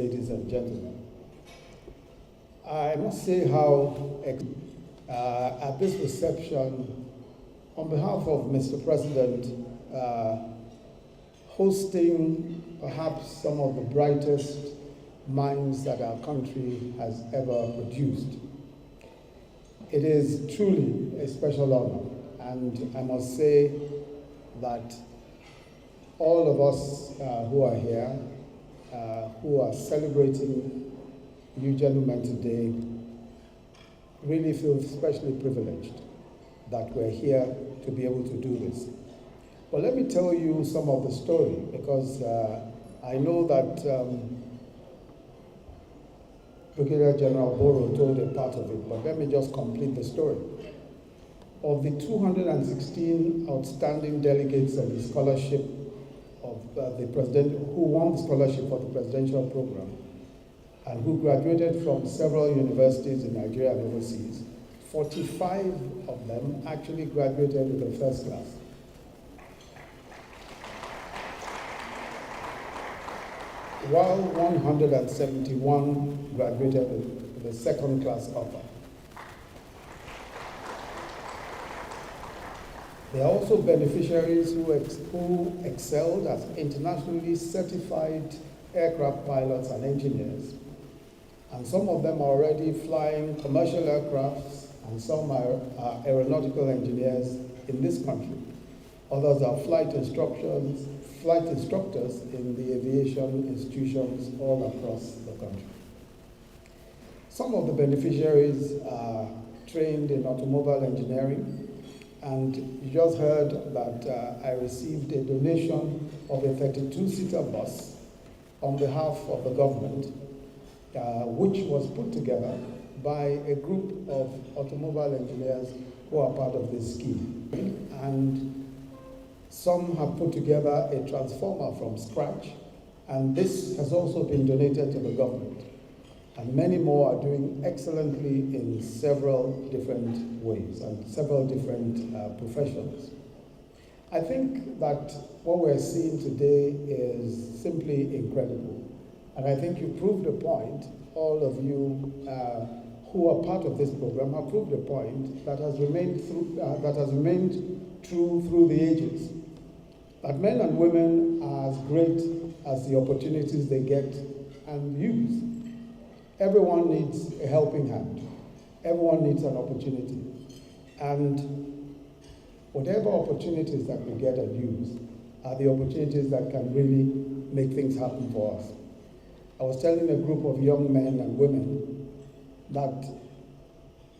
ladies and gentlemen. I must say how at this reception, on behalf of Mr. President, hosting perhaps some of the brightest minds that our country has ever produced. It is truly a special honor, and I must say that all of us who are here, who are celebrating you gentlemen today, really feel especially privileged that we're here to be able to do this. But let me tell you some of the story, because I know that Brigadier General Boro told a part of it, but let me just complete the story. Of the 216 outstanding delegates of the scholarship of the president, who won the scholarship for the presidential program, and who graduated from several universities in Nigeria and overseas, 45 of them actually graduated with the first class. While 171 graduated with the second class upper. There are also beneficiaries who excelled as internationally certified aircraft pilots and engineers. And some of them are already flying commercial aircrafts, and some are aeronautical engineers in this country. Others are flight instructors in the aviation institutions all across the country. Some of the beneficiaries are trained in automobile engineering, and you just heard that I received a donation of a 32-seater bus on behalf of the government, which was put together by a group of automobile engineers who are part of this scheme. And some have put together a transformer from scratch, and this has also been donated to the government. And many more are doing excellently in several different ways and several different professions. I think that what we're seeing today is simply incredible. And I think you proved a point, all of you who are part of this program have proved a point that has remained true through the ages. That men and women are as great as the opportunities they get and use. Everyone needs a helping hand. Everyone needs an opportunity. And whatever opportunities that we get and use are the opportunities that can really make things happen for us. I was telling a group of young men and women that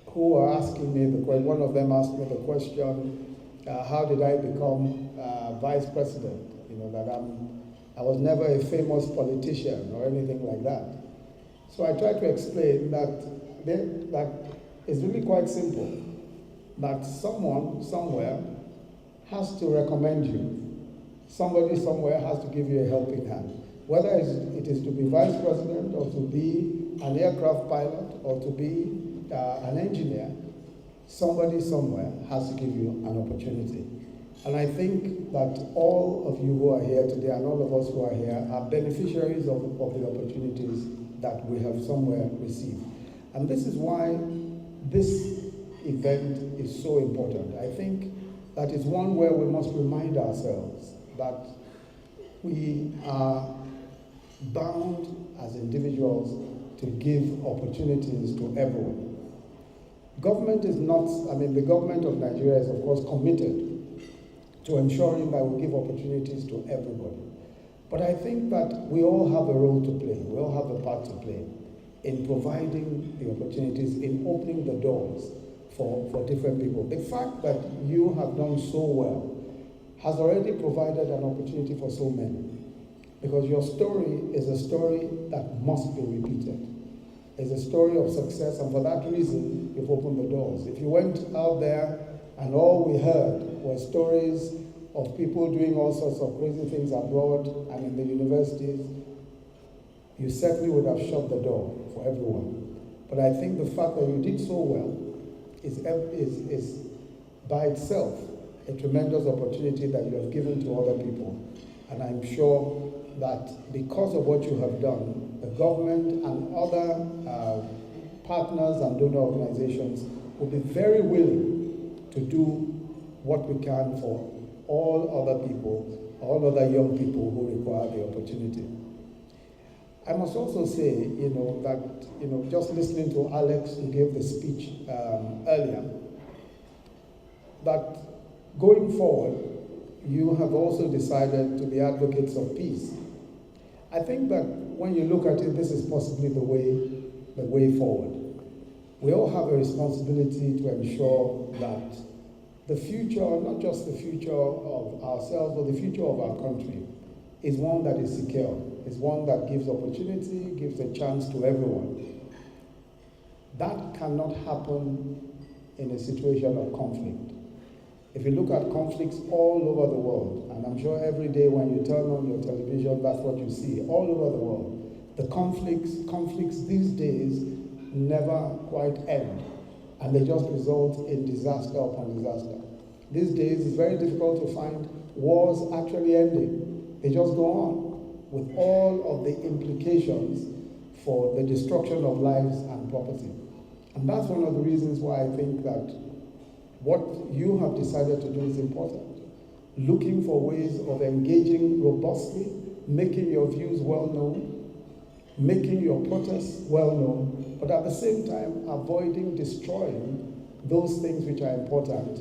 who are asking me, one of them asked me the question, how did I become vice president? You know, that I was never a famous politician or anything like that. So I tried to explain that it's really quite simple, that someone somewhere has to recommend you. Somebody somewhere has to give you a helping hand. Whether it is to be vice president or to be an aircraft pilot or to be an engineer, somebody somewhere has to give you an opportunity. And I think that all of you who are here today and all of us who are here are beneficiaries of the opportunities that we have somewhere received. And this is why this event is so important. I think that is one where we must remind ourselves that we are bound as individuals to give opportunities to everyone. Government is not, the government of Nigeria is of course committed to ensuring that we give opportunities to everybody. But I think that we all have a role to play, we all have a part to play in providing the opportunities, in opening the doors for different people. The fact that you have done so well has already provided an opportunity for so many. Because your story is a story that must be repeated. It's a story of success, and for that reason, you've opened the doors. If you went out there and all we heard were stories of people doing all sorts of crazy things abroad and in the universities, you certainly would have shut the door for everyone. But I think the fact that you did so well is by itself a tremendous opportunity that you have given to other people. And I'm sure that because of what you have done, the government and other partners and donor organizations will be very willing to do what we can for all other people, all other young people who require the opportunity. I must also say, that, just listening to Alex, who gave the speech earlier, that going forward, you have also decided to be advocates of peace. I think that when you look at it, this is possibly the way forward. We all have a responsibility to ensure that the future, not just the future of ourselves, but the future of our country, is one that is secure, is one that gives opportunity, gives a chance to everyone. That cannot happen in a situation of conflict. If you look at conflicts all over the world, and I'm sure every day when you turn on your television, that's what you see, all over the world, the conflicts these days never quite end, and they just result in disaster upon disaster. These days, it's very difficult to find wars actually ending. They just go on with all of the implications for the destruction of lives and property. And that's one of the reasons why I think that what you have decided to do is important. Looking for ways of engaging robustly, making your views well known, making your protests well known, but at the same time avoiding destroying those things which are important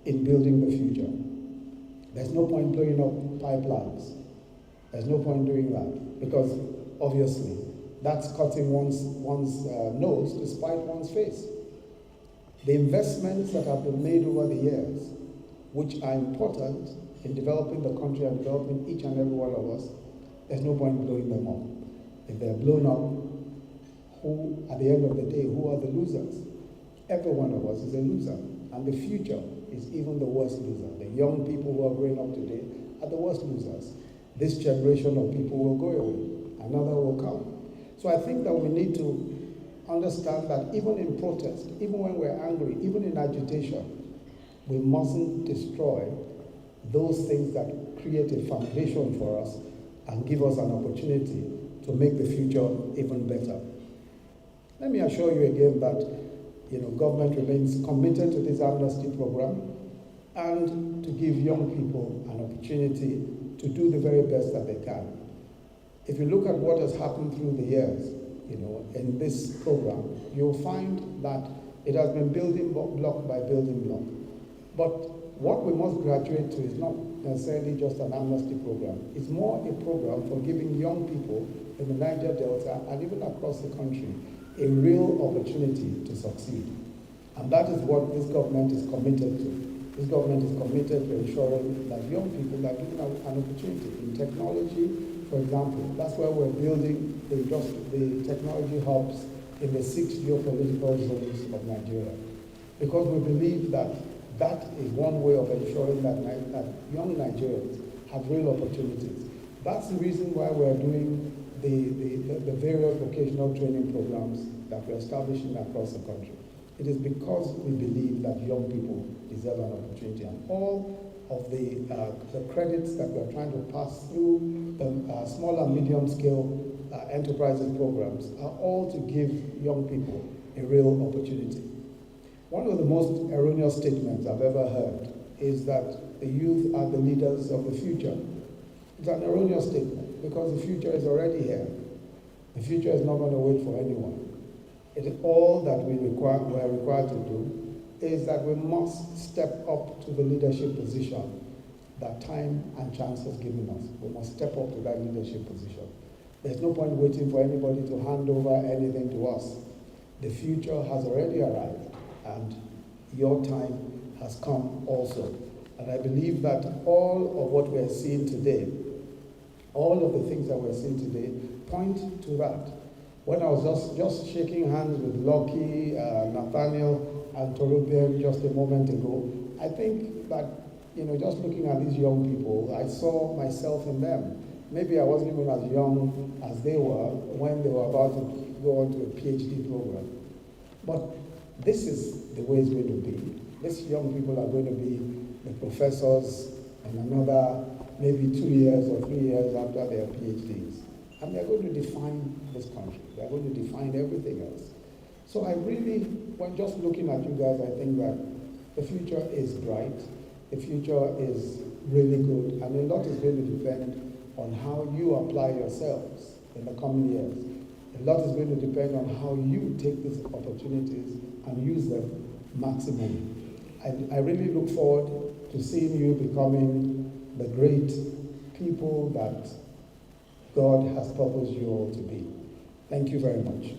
in building the future. There's no point blowing up pipelines. There's no point doing that, because obviously that's cutting one's nose to spite one's face. The investments that have been made over the years, which are important in developing the country and developing each and every one of us, there's no point blowing them up. If they're blown up, who, at the end of the day, who are the losers? Every one of us is a loser, and the future is even the worst loser. The young people who are growing up today are the worst losers. This generation of people will go away, another will come. So I think that we need to understand that even in protest, even when we're angry, even in agitation, we mustn't destroy those things that create a foundation for us and give us an opportunity to make the future even better. Let me assure you again that government remains committed to this Amnesty program and to give young people an opportunity to do the very best that they can. If you look at what has happened through the years, in this program, you'll find that it has been building block by building block. But what we must graduate to is not necessarily just an amnesty program. It's more a program for giving young people in the Niger Delta and even across the country a real opportunity to succeed. And that is what this government is committed to. This government is committed to ensuring that young people are given an opportunity in technology. For example, that's why we're building the technology hubs in the 6 geopolitical zones of Nigeria. Because we believe that that is one way of ensuring that young Nigerians have real opportunities. That's the reason why we're doing the various vocational training programs that we're establishing across the country. It is because we believe that young people deserve an opportunity, and all of the credits that we're trying to pass through the small and medium scale enterprises programs are all to give young people a real opportunity. One of the most erroneous statements I've ever heard is that the youth are the leaders of the future. It's an erroneous statement, because the future is already here. The future is not going to wait for anyone. It is all that we're required to do is that we must step up to the leadership position that time and chance has given us. We must step up to that leadership position. There's no point waiting for anybody to hand over anything to us. The future has already arrived, and your time has come also. And I believe that all of what we're seeing today, all of the things that we're seeing today point to that. When I was just shaking hands with Lucky, Nathaniel, and Torubian just a moment ago, I think that, just looking at these young people, I saw myself in them. Maybe I wasn't even as young as they were when they were about to go on to a PhD program. But this is the way it's going to be. These young people are going to be the professors in another maybe 2 years or 3 years after their PhDs. And they're going to define this country. They're going to define everything else. So I really, when just looking at you guys, I think that the future is bright. The future is really good. And a lot is going to depend on how you apply yourselves in the coming years. A lot is going to depend on how you take these opportunities and use them maximally. I really look forward to seeing you becoming the great people that God has purposed you all to be. Thank you very much.